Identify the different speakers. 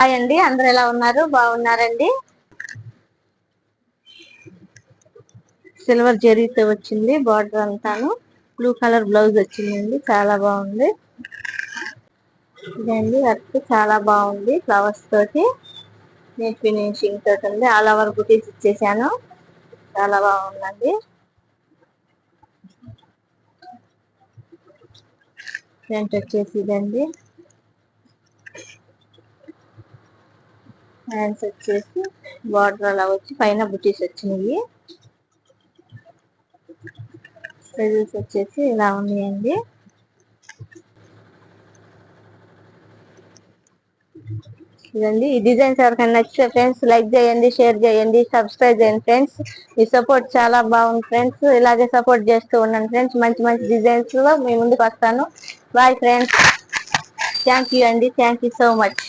Speaker 1: Hi అండి, అందరు ఎలా ఉన్నారు? బాగున్నారండి. సిల్వర్ జరీతో వచ్చింది బార్డర్ అంతాను. బ్లూ కలర్ బ్లౌజ్ వచ్చిందండి, చాలా బాగుంది. ఇదండి వర్క్ చాలా బాగుంది, ఫ్లవర్స్ తోటి నీట్ ఫినిషింగ్ తోటి ఉంది. ఆల్ ఓవర్ బుటీస్ ఇచ్చేసాను, చాలా బాగుందండి. ఫ్రంట్ వచ్చేసి ఇదండి, హ్యాండ్స్ వచ్చేసి బార్డర్ అలా వచ్చి పైన బుటీస్ వచ్చినాయి. సైజెస్ వచ్చేసి ఇలా ఉన్నాయండి. ఇదండి ఈ డిజైన్స్ ఎవరికైనా నచ్చితే ఫ్రెండ్స్ లైక్ చేయండి, షేర్ చేయండి, సబ్స్క్రైబ్ చేయండి ఫ్రెండ్స్. ఈ సపోర్ట్ చాలా బాగుంది ఫ్రెండ్స్, ఇలాగే సపోర్ట్ చేస్తూ ఉండండి ఫ్రెండ్స్. మంచి మంచి డిజైన్స్ లో మీ ముందుకు వస్తాను. బాయ్ ఫ్రెండ్స్, థ్యాంక్ యూ అండి, థ్యాంక్ యూ సో మచ్.